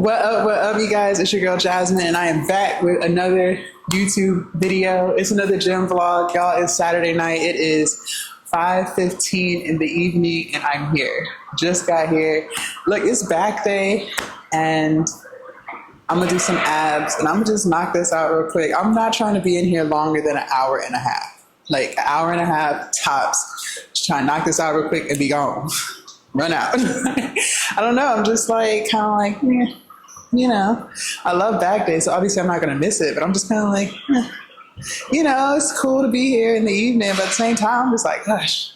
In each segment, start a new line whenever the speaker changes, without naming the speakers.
What up, you guys? It's your girl Jasmine, and I am back with another YouTube video. It's another gym vlog, y'all. It's Saturday night. It is 5:15 in the evening, and I'm here. Just got here. Look, it's back day, and I'm gonna do some abs, and I'm gonna just knock this out real quick. I'm not trying to be in here longer than an hour and a half, like an hour and a half tops. Just trying to knock this out real quick and be gone. Run out. I don't know. I'm just like kind of like, you know, I love back day, so obviously I'm not gonna miss it. But I'm just kind of like, you know, it's cool to be here in the evening, but at the same time, I'm just like, gosh.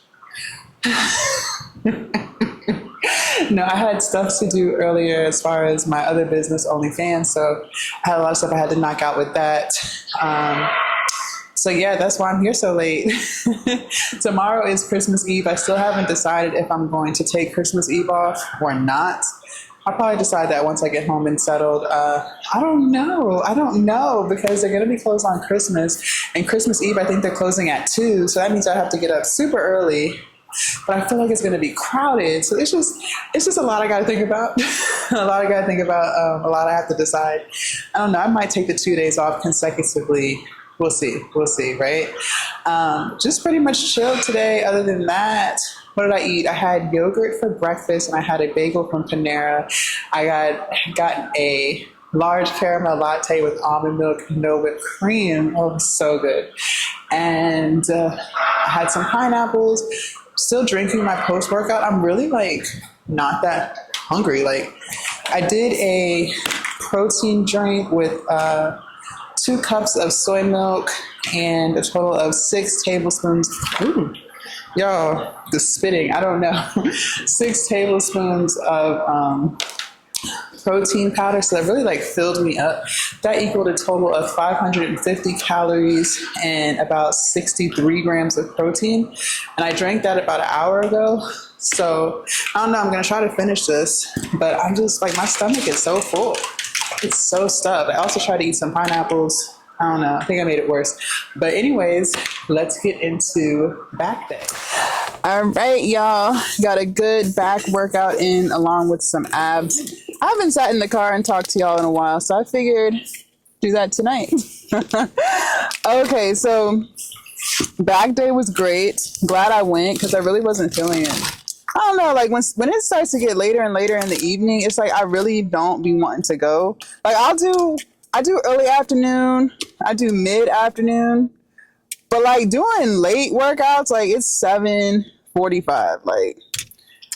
No, I had stuff to do earlier as far as my other business, OnlyFans. So I had a lot of stuff I had to knock out with that. So yeah, that's why I'm here so late. Tomorrow is Christmas Eve. I still haven't decided if I'm going to take Christmas Eve off or not. I'll probably decide that once I get home and settled. I don't know because they're going to be closed on Christmas, and Christmas Eve, I think they're closing at 2. So that means I have to get up super early, but I feel like it's going to be crowded. So it's just a lot I got to think about. A lot I have to decide. I don't know. I might take the 2 days off consecutively. We'll see, right? Just pretty much chilled today. Other than that, what did I eat? I had yogurt for breakfast, and I had a bagel from Panera. I got a large caramel latte with almond milk, no whipped cream. Oh, it was so good. And I had some pineapples. Still drinking my post-workout. I'm really like not that hungry. Like I did a protein drink with 2 cups of soy milk and a total of 6 tablespoons. Ooh, y'all, the spitting, I don't know. 6 tablespoons of protein powder. So that really like filled me up. That equaled a total of 550 calories and about 63 grams of protein. And I drank that about an hour ago. So I don't know, I'm going to try to finish this, but I'm just like, my stomach is so full. It's so stuffed. I also tried to eat some pineapples. I don't know. I think I made it worse. But anyways, let's get into back day. All right, y'all. Got a good back workout in along with some abs. I haven't sat in the car and talked to y'all in a while, so I figured do that tonight. Okay, so back day was great. Glad I went because I really wasn't feeling it. I don't know, like when it starts to get later and later in the evening, it's like I really don't be wanting to go. Like I do early afternoon, I do mid-afternoon, but like doing late workouts, like it's 7:45. Like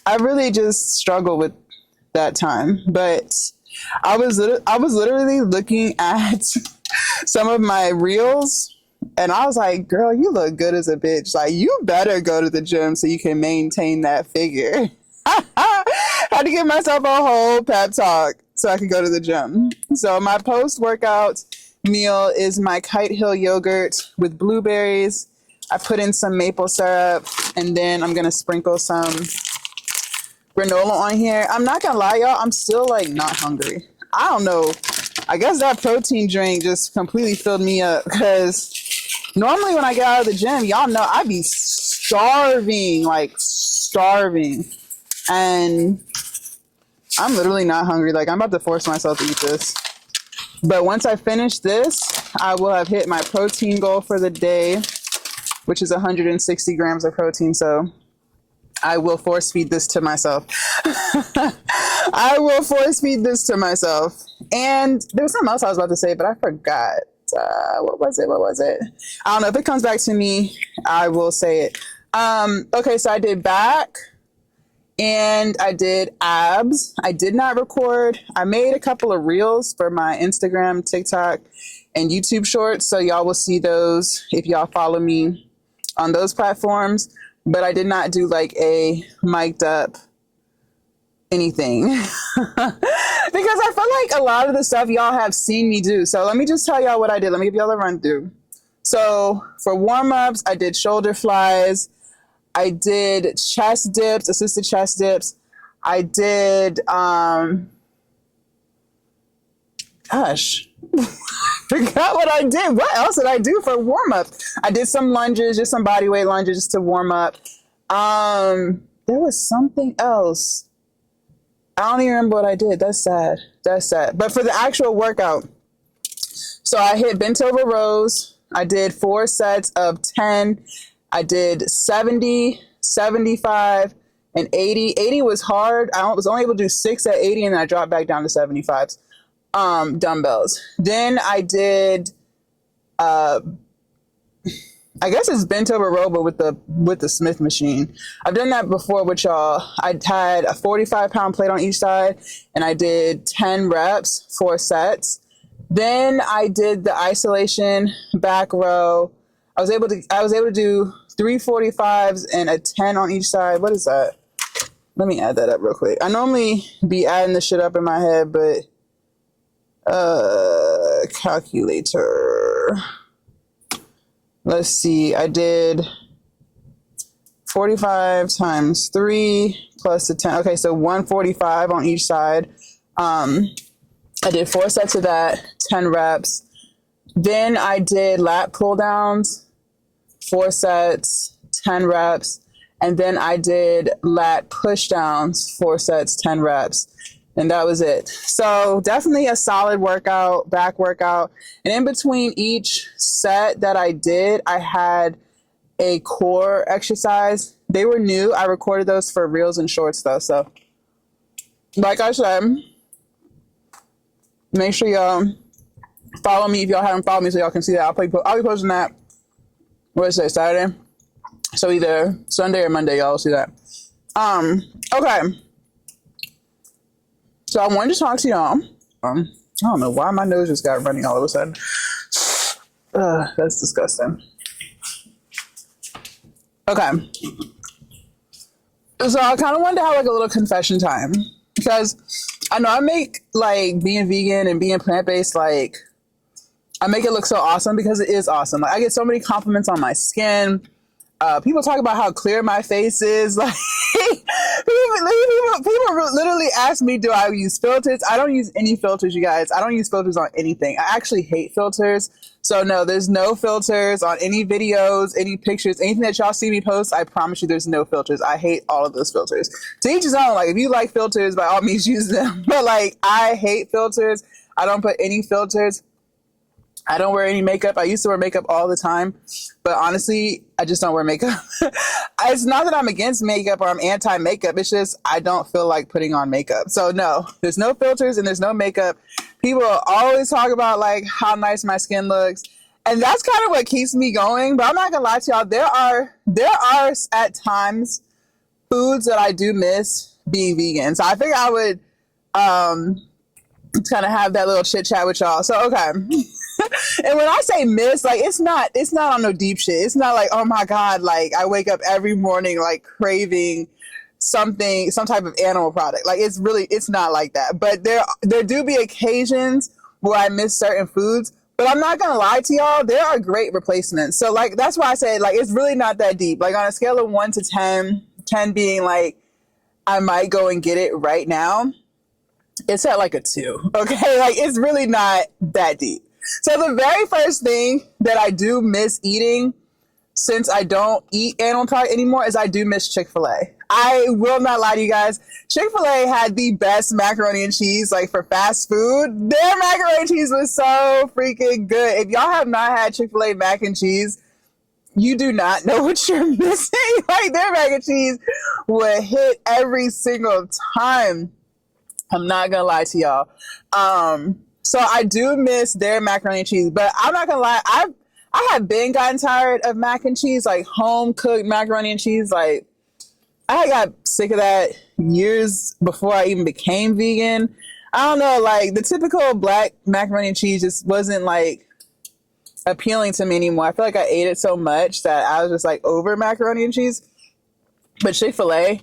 I really just struggle with that time. But I was literally looking at some of my reels, and I was like, girl, you look good as a bitch. Like, you better go to the gym so you can maintain that figure. Had to give myself a whole pep talk so I could go to the gym. So my post-workout meal is my Kite Hill yogurt with blueberries. I put in some maple syrup, and then I'm going to sprinkle some granola on here. I'm not going to lie, y'all. I'm still, like, not hungry. I don't know. I guess that protein drink just completely filled me up because normally when I get out of the gym, y'all know I be starving, like starving. And I'm literally not hungry. Like I'm about to force myself to eat this. But once I finish this, I will have hit my protein goal for the day, which is 160 grams of protein. So I will force feed this to myself. I will force feed this to myself. And there was something else I was about to say, but I forgot. What was it? I don't know. If it comes back to me, I will say it. Okay, so I did back and I did abs. I did not record. I made a couple of reels for my Instagram, TikTok, and YouTube shorts. So y'all will see those if y'all follow me on those platforms. But I did not do like a mic'd up anything because I feel like a lot of the stuff y'all have seen me do. So let me just tell y'all what I did. Let me give y'all a run through. So for warm-ups, I did shoulder flies. I did chest dips, assisted chest dips. I did, forgot what I did. What else did I do for warm-up? I did some lunges, just some body weight lunges to warm up. There was something else. I don't even remember what I did. That's sad. That's that. But for the actual workout, so I hit bent over rows. I did 4 sets of 10. I did 70, 75, and 80. 80 was hard. I was only able to do 6 at 80, and then I dropped back down to 75s. Dumbbells. Then I did, I guess it's bent over row, but with the Smith machine. I've done that before with y'all. I had a 45-pound plate on each side, and I did 10 reps, 4 sets. Then I did the isolation back row. I was able to do 3 45s and a 10 on each side. What is that? Let me add that up real quick. I normally be adding this shit up in my head, but calculator. Let's see. I did 45 times 3 plus the 10. Okay, so 145 on each side. I did 4 sets of that, 10 reps. Then I did lat pull downs, 4 sets, 10 reps. And then I did lat push downs, 4 sets, 10 reps. And that was it. So definitely a solid workout, back workout. And in between each set that I did, I had a core exercise. They were new. I recorded those for reels and shorts though. So like I said, make sure y'all follow me if y'all haven't followed me so y'all can see that. I'll be posting that, what is it, Saturday? So either Sunday or Monday, y'all will see that. Okay. So I wanted to talk to y'all. I don't know why my nose just got running all of a sudden. That's disgusting. Okay. So I kind of wanted to have like a little confession time because I know I make like being vegan and being plant-based, like I make it look so awesome because it is awesome. Like I get so many compliments on my skin. People talk about how clear my face is. Like people literally ask me, do I use filters? I don't use any filters, you guys. I don't use filters on anything. I actually hate filters. So no, there's no filters on any videos, any pictures, anything that y'all see me post. I promise you there's no filters. I hate all of those filters. To each his own. Like if you like filters, by all means use them. But like I hate filters. I don't put any filters. I don't wear any makeup. I used to wear makeup all the time, but honestly, I just don't wear makeup. It's not that I'm against makeup or I'm anti-makeup. It's just I don't feel like putting on makeup. So no, there's no filters and there's no makeup. People always talk about like how nice my skin looks, and that's kind of what keeps me going. But I'm not gonna lie to y'all. There are at times foods that I do miss being vegan. So I think I would kind of have that little chit chat with y'all. So okay. And when I say miss, like it's not on no deep shit. It's not like, oh my God, like I wake up every morning like craving some type of animal product. Like it's not like that. But there do be occasions where I miss certain foods. But I'm not gonna lie to y'all, there are great replacements. So like that's why I say like it's really not that deep. Like on a scale of 1 to 10, 10 being like I might go and get it right now, it's at like a 2. Okay, like it's really not that deep. So the very first thing that I do miss eating since I don't eat animal product anymore is I do miss Chick-fil-A. I will not lie to you guys. Chick-fil-A had the best macaroni and cheese, like for fast food. Their macaroni and cheese was so freaking good. If y'all have not had Chick-fil-A mac and cheese, you do not know what you're missing. Like their mac and cheese would hit every single time. I'm not gonna lie to y'all. So I do miss their macaroni and cheese, but I'm not gonna lie, I have been gotten tired of mac and cheese, like home cooked macaroni and cheese. Like I got sick of that years before I even became vegan. I don't know, like the typical black macaroni and cheese just wasn't like appealing to me anymore. I feel like I ate it so much that I was just like over macaroni and cheese. But Chick-fil-A,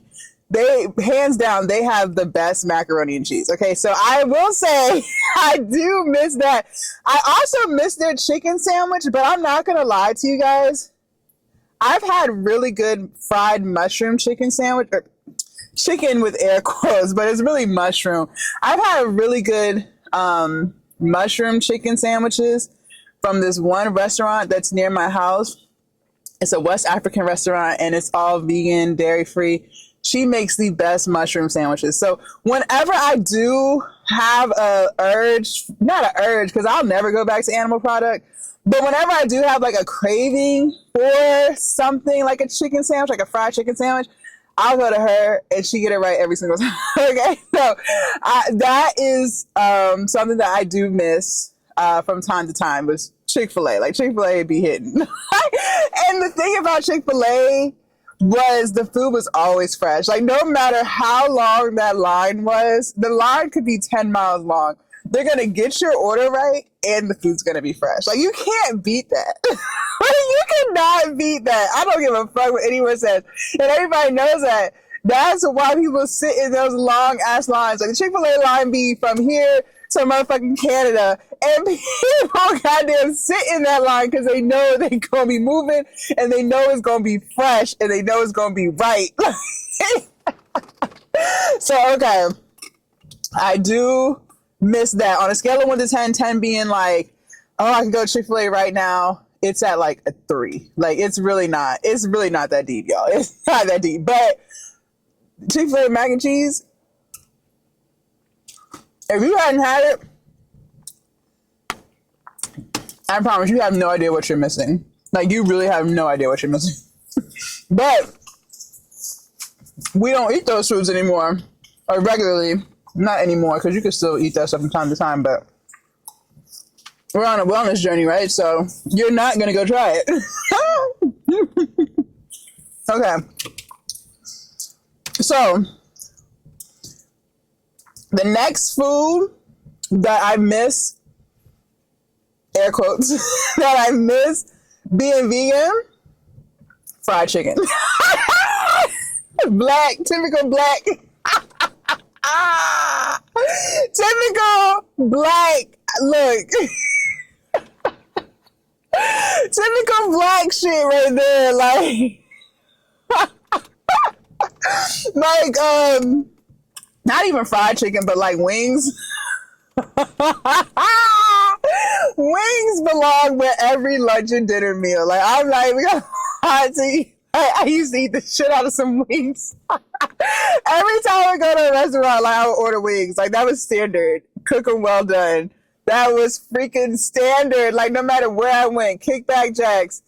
they hands down, they have the best macaroni and cheese. Okay, so I will say I do miss that. I also miss their chicken sandwich, but I'm not gonna lie to you guys. I've had really good fried mushroom chicken sandwich, or chicken with air quotes, but it's really mushroom. I've had really good mushroom chicken sandwiches from this one restaurant that's near my house. It's a West African restaurant and it's all vegan, dairy free. She makes the best mushroom sandwiches. So whenever I do have a urge, not an urge, because I'll never go back to animal product. But whenever I do have like a craving for something like a chicken sandwich, like a fried chicken sandwich, I'll go to her and she get it right every single time. Okay, so that is something that I do miss from time to time was Chick-fil-A. Like Chick-fil-A be hitting. And the thing about Chick-fil-A was the food was always fresh. Like no matter how long that line was, the line could be 10 miles long. They're going to get your order right and the food's going to be fresh. Like you can't beat that. You cannot beat that. I don't give a fuck what anyone says. And everybody knows that. That's why people sit in those long ass lines. Like the Chick-fil-A line be from here to motherfucking Canada. And people goddamn sit in that line because they know they're going to be moving and they know it's going to be fresh and they know it's going to be right. So, okay. I do miss that. On a scale of 1 to 10, 10 being like, oh, I can go to Chick-fil-A right now. It's at like a 3. Like it's really not that deep, y'all. It's not that deep. But Chick-fil-A mac and cheese, if you hadn't had it, I promise you have no idea what you're missing. Like you really have no idea what you're missing. But we don't eat those foods anymore, or regularly. Not anymore, because you can still eat that stuff from time to time, but we're on a wellness journey, right? So you're not going to go try it. Okay. So the next food that I miss, air quotes, that I miss being vegan, fried chicken. Black, typical black. Typical black, look. Typical black shit right there, like not even fried chicken, but like wings. Wings belong with every lunch and dinner meal. Like I'm not even gonna to eat. I used to eat the shit out of some wings. Every time I go to a restaurant, like I would order wings. Like that was standard. Cook them well done. That was freaking standard. Like no matter where I went, Kickback Jacks,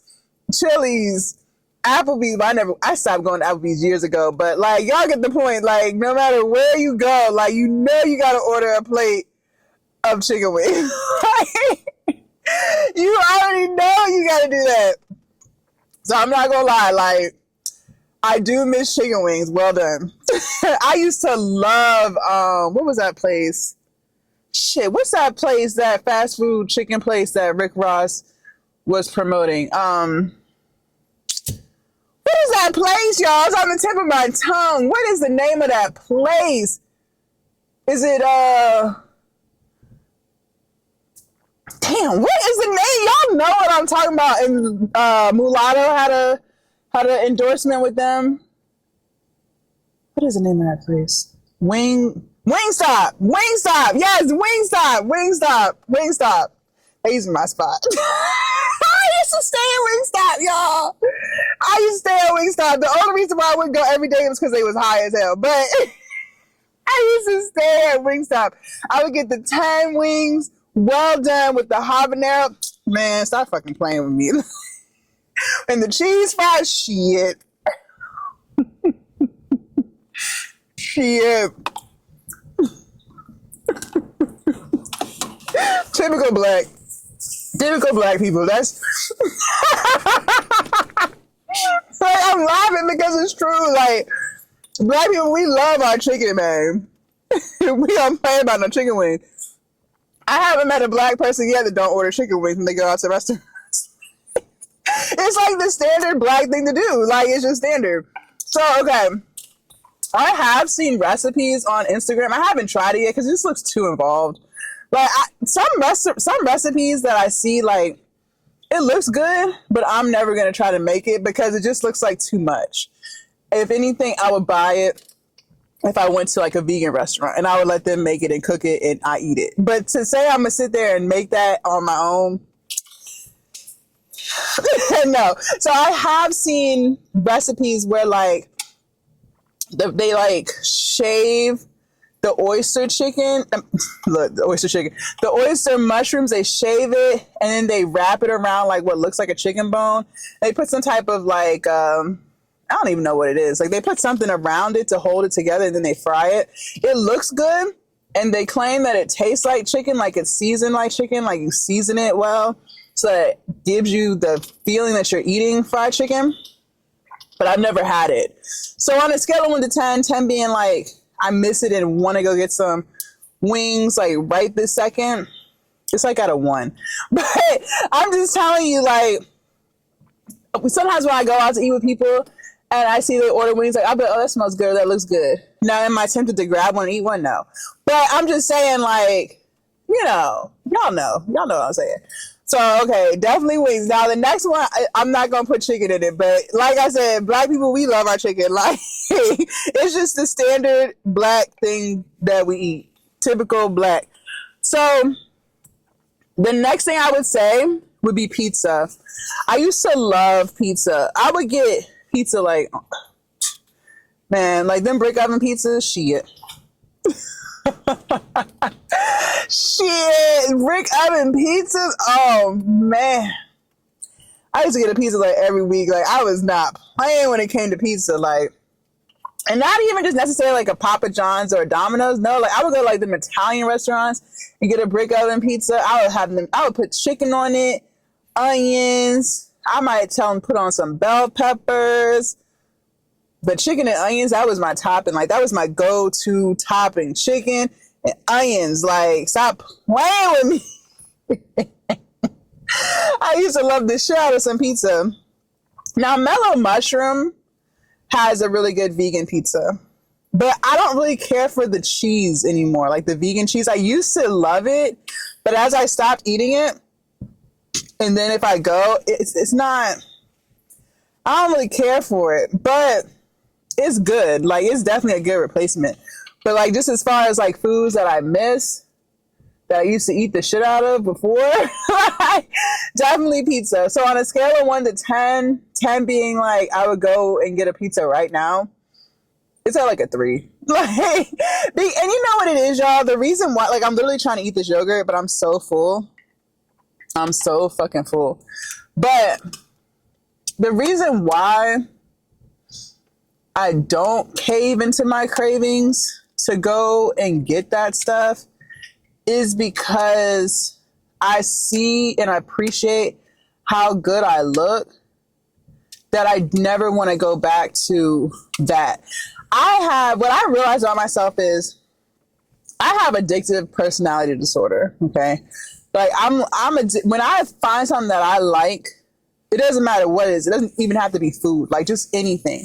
Chili's, Applebee's. I stopped going to Applebee's years ago, but like y'all get the point. Like no matter where you go, like you know you gotta order a plate of chicken wings. You already know you gotta do that. So I'm not gonna lie, like I do miss chicken wings. Well done. I used to love what was that place? Shit, what's that place, that fast food chicken place that Rick Ross was promoting? What is that place, y'all? It's on the tip of my tongue. What is the name of that place? Is it damn, what is the name? Y'all know what I'm talking about. And Mulatto had an endorsement with them. What is the name of that place? Wingstop. Yes, Wingstop. They used my spot. I used to stay at Wingstop, y'all. I used to stay at Wingstop. The only reason why I wouldn't go every day was because they was high as hell. But I used to stay at Wingstop. I would get the 10 wings, well done with the habanero. Man, stop fucking playing with me. And the cheese fries, shit. Shit. Typical black people. That's like I'm laughing because it's true. Like black people, we love our chicken, man. We don't play about no chicken wings. I haven't met a black person yet that don't order chicken wings when they go out to restaurants. It's like the standard black thing to do. Like it's just standard. So okay, I have seen recipes on Instagram. I haven't tried it yet because it just looks too involved. Like some recipes that I see, like it looks good, but I'm never gonna try to make it because it just looks like too much. If anything, I would buy it if I went to like a vegan restaurant and I would let them make it and cook it and I eat it. But to say I'm gonna sit there and make that on my own, no. So I have seen recipes where like they like shave the oyster chicken, look, the oyster mushrooms, they shave it and then they wrap it around like what looks like a chicken bone. They put some type of like, I don't even know what it is. Like they put something around it to hold it together and then they fry it. It looks good. And they claim that it tastes like chicken, like it's seasoned like chicken, like you season it well. So it gives you the feeling that you're eating fried chicken. But I've never had it. So on a scale of 1 to 10, 10 being like, I miss it and want to go get some wings like right this second, it's like at a 1. But I'm just telling you, like, sometimes when I go out to eat with people and I see they order wings, like, I'll be like, oh, that smells good, that looks good. Now, am I tempted to grab one and eat one? No. But I'm just saying, like, you know what I'm saying. So, okay, definitely wings. Now, the next one, I'm not going to put chicken in it. But like I said, black people, we love our chicken. Like, it's just the standard black thing that we eat. Typical black. So, the next thing I would say would be pizza. I used to love pizza. I would get pizza like, man, like them brick oven pizzas, shit. Shit, brick oven pizzas. Oh man, I used to get a pizza like every week. Like I was not playing when it came to pizza. Like, and not even just necessarily like a Papa John's or a Domino's. No, like I would go to like them Italian restaurants and get a brick oven pizza. I would have them. I would put chicken on it, onions. I might tell them put on some bell peppers. But chicken and onions, that was my topping. Like, that was my go-to topping. Chicken and onions. Like, stop playing with me. I used to love the shit out of some pizza. Now, Mellow Mushroom has a really good vegan pizza. But I don't really care for the cheese anymore. Like, the vegan cheese. I used to love it. But as I stopped eating it, and then if I go, it's not... I don't really care for it. But... it's good. Like, it's definitely a good replacement. But, like, just as far as, like, foods that I miss, that I used to eat the shit out of before, definitely pizza. So, on a scale of 1 to 10, 10 being, like, I would go and get a pizza right now, it's at, like, a 3. Like, and you know what it is, y'all? The reason why, like, I'm literally trying to eat this yogurt, but I'm so full. I'm so fucking full. But the reason why I don't cave into my cravings to go and get that stuff is because I see and I appreciate how good I look, that I never want to go back to that. What I realized about myself is I have addictive personality disorder. Okay. Like when I find something that I like, it doesn't matter what it is. It doesn't even have to be food, like just anything.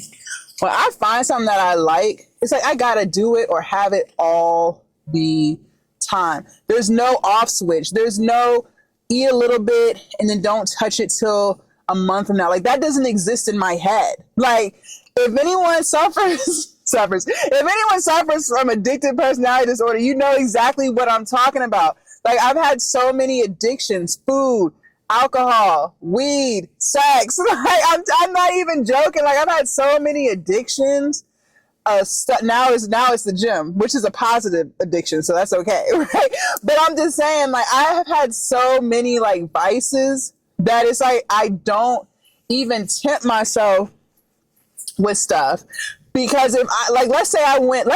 When I find something that I like, it's like I gotta do it or have it all the time. There's no off switch. There's no eat a little bit and then don't touch it till a month from now. Like that doesn't exist in my head. Like if anyone suffers from addictive personality disorder, you know exactly what I'm talking about. Like I've had so many addictions: food, alcohol, weed, sex. Like I'm not even joking. Like I've had so many addictions. Now it's the gym, which is a positive addiction, so that's okay, right? But I'm just saying, like I have had so many like vices that it's like I don't even tempt myself with stuff. Because if I like, let's say I went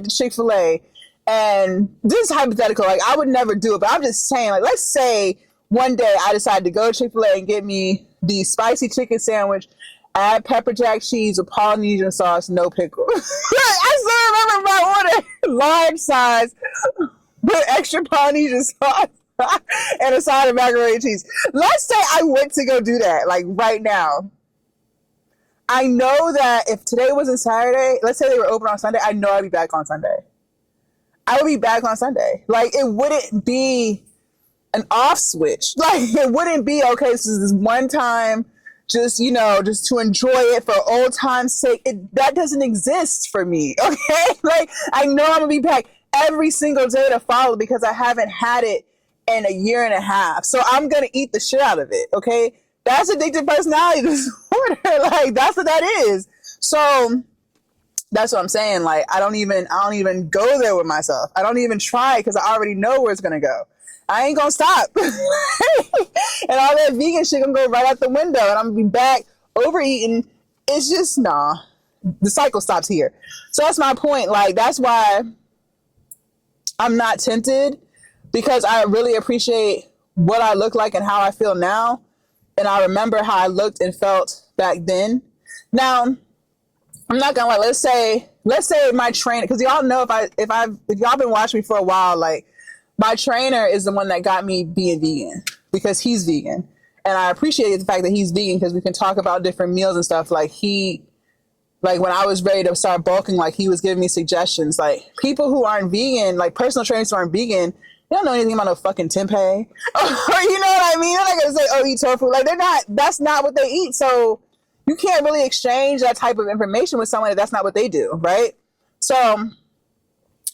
to Chick-fil-A, and this is hypothetical, like I would never do it, but I'm just saying, like, let's say one day I decided to go to Chick-fil-A and get me the spicy chicken sandwich, add pepper jack cheese with Polynesian sauce, no pickle. I still remember my order, large size, with extra Polynesian sauce and a side of macaroni and cheese. Let's say I went to go do that, like right now. I know that if today wasn't Saturday, let's say they were open on Sunday, I know I'd be back on Sunday. I would be back on Sunday. Like, it wouldn't be an off switch. Like, it wouldn't be, okay, this is this one time, just to enjoy it for old time's sake. That doesn't exist for me, okay? Like, I know I'm going to be back every single day to follow because I haven't had it in a year and a half. So I'm going to eat the shit out of it, okay? That's addictive personality disorder. Like, that's what that is. So That's what I'm saying. Like, I don't even go there with myself. I don't even try because I already know where it's going to go. I ain't going to stop. And all that vegan shit going to go right out the window and I'm going to be back overeating. It's just, nah, the cycle stops here. So that's my point. Like, that's why I'm not tempted, because I really appreciate what I look like and how I feel now. And I remember how I looked and felt back then. Now, I'm not gonna lie. Let's say my trainer, because y'all know if y'all been watching me for a while, like, my trainer is the one that got me being vegan because he's vegan, and I appreciate the fact that he's vegan because we can talk about different meals and stuff. Like, when I was ready to start bulking, like, he was giving me suggestions. Like, people who aren't vegan, like personal trainers who aren't vegan, they don't know anything about no fucking tempeh. Or, you know what I mean? They're not gonna say, oh, eat tofu. Like, that's not what they eat. So you can't really exchange that type of information with someone that's not what they do, right? So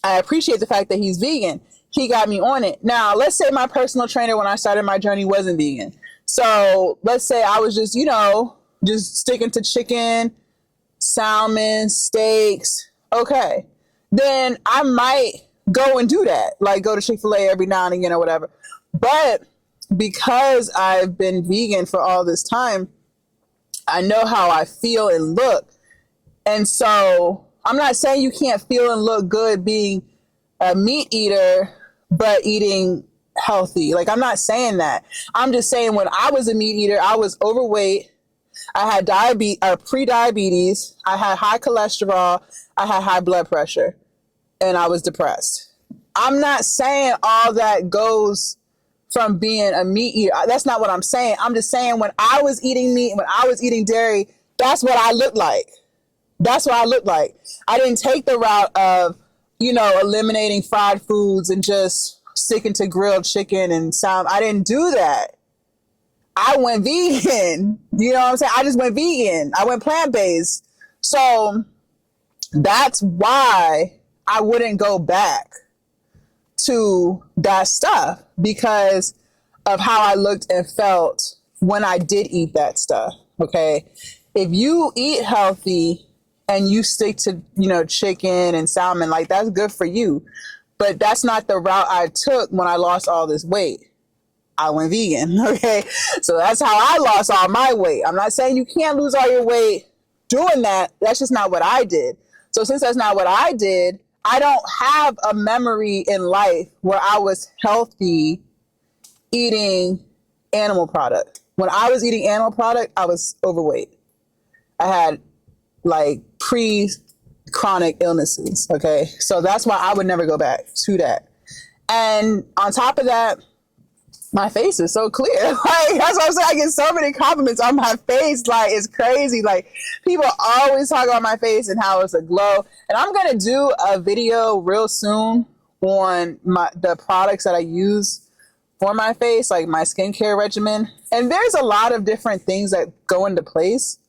I appreciate the fact that he's vegan. He got me on it. Now, let's say my personal trainer when I started my journey wasn't vegan. So let's say I was just, just sticking to chicken, salmon, steaks. Okay. Then I might go and do that. Like, go to Chick-fil-A every now and again or whatever. But because I've been vegan for all this time, I know how I feel and look. And so I'm not saying you can't feel and look good being a meat eater, but eating healthy. Like, I'm not saying that. I'm just saying when I was a meat eater, I was overweight. I had pre-diabetes. I had high cholesterol. I had high blood pressure, and I was depressed. I'm not saying all that goes from being a meat eater. That's not what I'm saying. I'm just saying when I was eating meat, when I was eating dairy, that's what I looked like. That's what I looked like. I didn't take the route of, eliminating fried foods and just sticking to grilled chicken and salmon. I didn't do that. I went vegan. You know what I'm saying? I just went vegan. I went plant-based. So that's why I wouldn't go back to that stuff, because of how I looked and felt when I did eat that stuff. Okay. If you eat healthy and you stick to, chicken and salmon, like, that's good for you. But that's not the route I took when I lost all this weight. I went vegan. Okay. So that's how I lost all my weight. I'm not saying you can't lose all your weight doing that. That's just not what I did. So since that's not what I did, I don't have a memory in life where I was healthy eating animal product. When I was eating animal product, I was overweight. I had like chronic illnesses. Okay. So that's why I would never go back to that. And on top of that, my face is so clear. Like, that's what I'm saying. I get so many compliments on my face. Like, it's crazy. Like, people always talk about my face and how it's a glow. And I'm going to do a video real soon on the products that I use for my face, like my skincare regimen. And there's a lot of different things that go into place.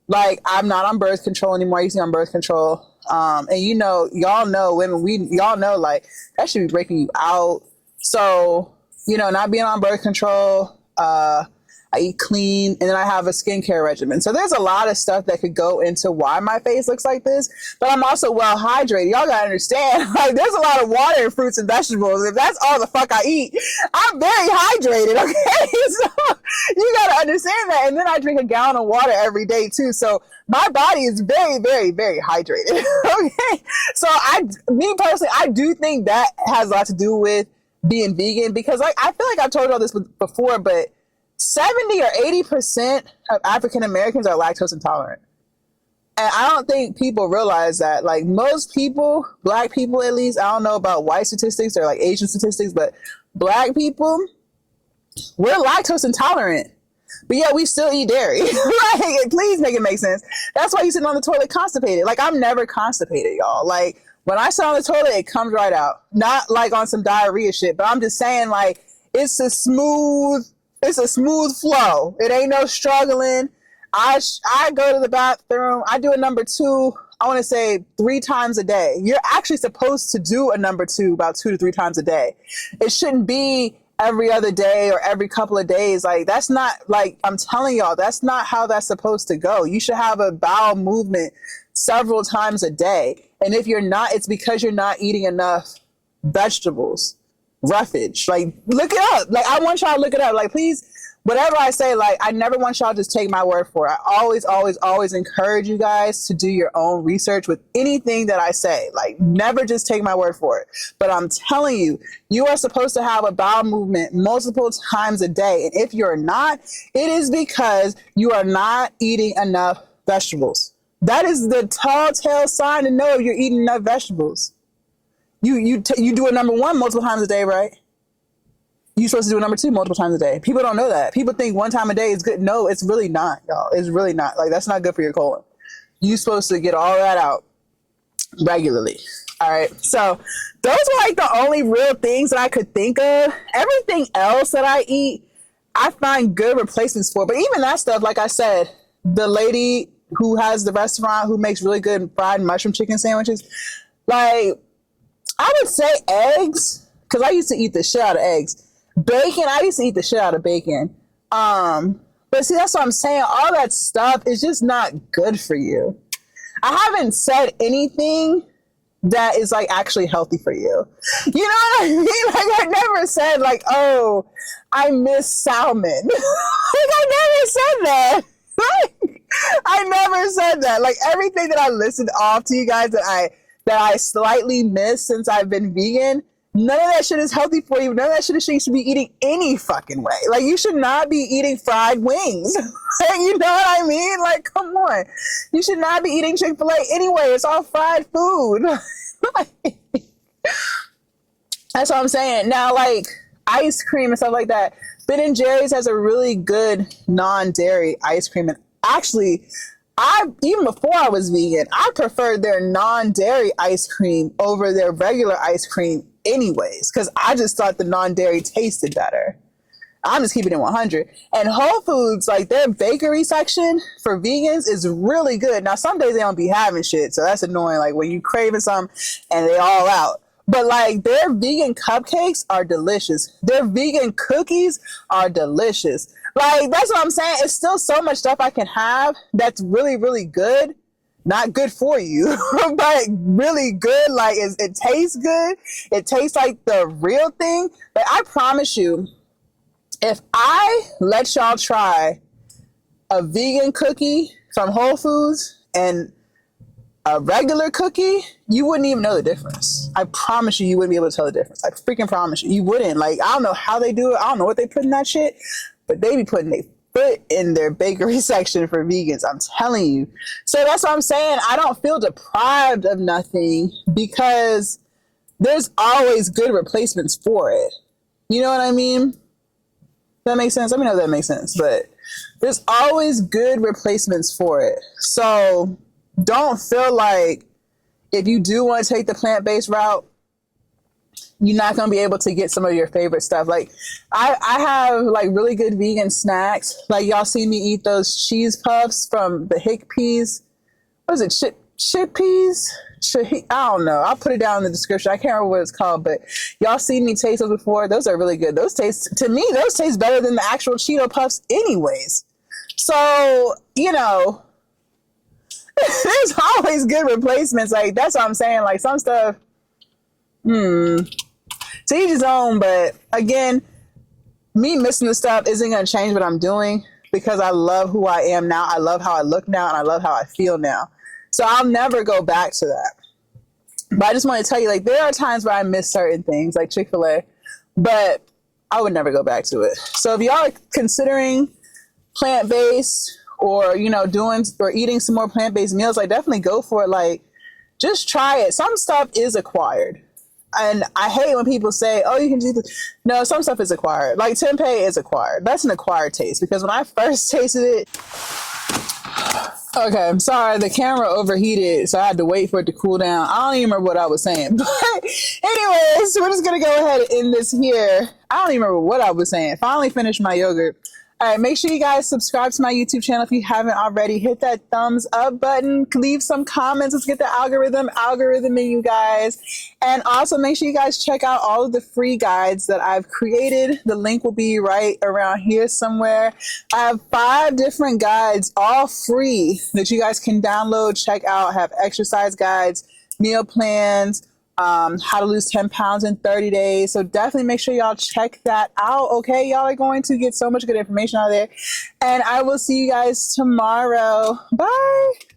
Like, I'm not on birth control anymore. I used to be on birth control. And y'all know women, y'all know, like, that should be breaking you out. So, not being on birth control, I eat clean, and then I have a skincare regimen. So there's a lot of stuff that could go into why my face looks like this, but I'm also well hydrated. Y'all gotta understand, like, there's a lot of water in fruits and vegetables. If that's all the fuck I eat, I'm very hydrated, okay? So you gotta understand that. And then I drink a gallon of water every day too. So my body is very, very, very hydrated, okay? So me personally, I do think that has a lot to do with being vegan, because I feel like I've told y'all this before, but 70 or 80% of African Americans are lactose intolerant. And I don't think people realize that. Like, most people, black people at least, I don't know about white statistics or like Asian statistics, but black people, we're lactose intolerant. But yeah, we still eat dairy. Like, please make it make sense. That's why you sit on the toilet constipated. Like, I'm never constipated, y'all. Like, when I sit on the toilet, it comes right out. Not like on some diarrhea shit, but I'm just saying, like, it's a smooth flow. It ain't no struggling. I go to the bathroom. I do a number 2, I want to say 3 times a day. You're actually supposed to do a number 2 about 2 to 3 times a day. It shouldn't be every other day or every couple of days. Like, that's not, like, I'm telling y'all, that's not how that's supposed to go. You should have a bowel movement several times a day. And if you're not, it's because you're not eating enough vegetables, roughage. Like, look it up. Like, I want y'all to look it up. Like, please, whatever I say, like, I never want y'all to just take my word for it. I always, always, always encourage you guys to do your own research with anything that I say. Like, never just take my word for it. But I'm telling you, you are supposed to have a bowel movement multiple times a day. And if you're not, it is because you are not eating enough vegetables. That is the tall tale sign to know if you're eating enough vegetables. You do a number one multiple times a day, right? You're supposed to do a number two multiple times a day. People don't know that. People think one time a day is good. No, it's really not, y'all. It's really not. Like, that's not good for your colon. You're supposed to get all that out regularly. All right. So those are like the only real things that I could think of. Everything else that I eat, I find good replacements for. But even that stuff, like I said, the lady who has the restaurant who makes really good fried mushroom chicken sandwiches, like, I would say eggs, because I used to eat the shit out of eggs. Bacon, I used to eat the shit out of bacon. But see, that's what I'm saying. All that stuff is just not good for you. I haven't said anything that is like actually healthy for you. You know what I mean? Like, I never said like, oh, I miss salmon. Like, I never said that. Like, I never said that. Like, everything that I listened off to you guys that I slightly missed since I've been vegan, none of that shit is healthy for you. None of that shit is you should be eating any fucking way. Like, you should not be eating fried wings. Like, you know what I mean? Like, come on. You should not be eating Chick-fil-A anyway. It's all fried food. That's what I'm saying. Now, like, ice cream and stuff like that. Ben & Jerry's has a really good non-dairy ice cream. And actually, even before I was vegan, I preferred their non-dairy ice cream over their regular ice cream anyways, because I just thought the non-dairy tasted better. I'm just keeping it 100. And Whole Foods, like, their bakery section for vegans is really good. Now, some days they don't be having shit, so that's annoying. Like, when you craving something and they all out. But, like, their vegan cupcakes are delicious. Their vegan cookies are delicious. Like, that's what I'm saying. It's still so much stuff I can have that's really, really good. Not good for you, but really good. Like, it tastes good. It tastes like the real thing. But I promise you, if I let y'all try a vegan cookie from Whole Foods and a regular cookie, you wouldn't even know the difference. I promise you, you wouldn't be able to tell the difference. I freaking promise you. You wouldn't. Like, I don't know how they do it. I don't know what they put in that shit, but they be putting their foot in their bakery section for vegans. I'm telling you. So that's what I'm saying. I don't feel deprived of nothing because there's always good replacements for it. You know what I mean? That makes sense? Let me know if that makes sense. But there's always good replacements for it. So don't feel like if you do want to take the plant-based route, you're not going to be able to get some of your favorite stuff. Like, I have like really good vegan snacks. Like, y'all see me eat those cheese puffs from the hick peas. What is it? Chickpeas? I don't know. I'll put it down in the description. I can't remember what it's called, but y'all seen me taste those before. Those are really good. Those taste better than the actual Cheeto puffs anyways. So, you know, there's always good replacements. Like, that's what I'm saying. Like, some stuff, to each his own. But again, me missing the stuff isn't going to change what I'm doing because I love who I am now. I love how I look now, and I love how I feel now. So I'll never go back to that. But I just want to tell you, like, there are times where I miss certain things, like Chick-fil-A, but I would never go back to it. So if y'all are considering plant-based or, you know, doing or eating some more plant-based meals, like, definitely go for it. Like, just try it. Some stuff is acquired. And I hate when people say, oh, you can do this. No, some stuff is acquired. Like, tempeh is acquired. That's an acquired taste because when I first tasted it, okay, I'm sorry, the camera overheated, so I had to wait for it to cool down. I don't even remember what I was saying. But anyways, we're just going to go ahead and end this here. I don't even remember what I was saying. Finally finished my yogurt. All right, make sure you guys subscribe to my YouTube channel if you haven't already. Hit that thumbs up button. Leave some comments. Let's get the algorithming, you guys. And also make sure you guys check out all of the free guides that I've created. The link will be right around here somewhere. I have 5 different guides, all free, that you guys can download, check out. I have exercise guides, meal plans, how to lose 10 pounds in 30 days. So definitely make sure y'all check that out. Okay. Y'all are going to get so much good information out there, and I will see you guys tomorrow. Bye.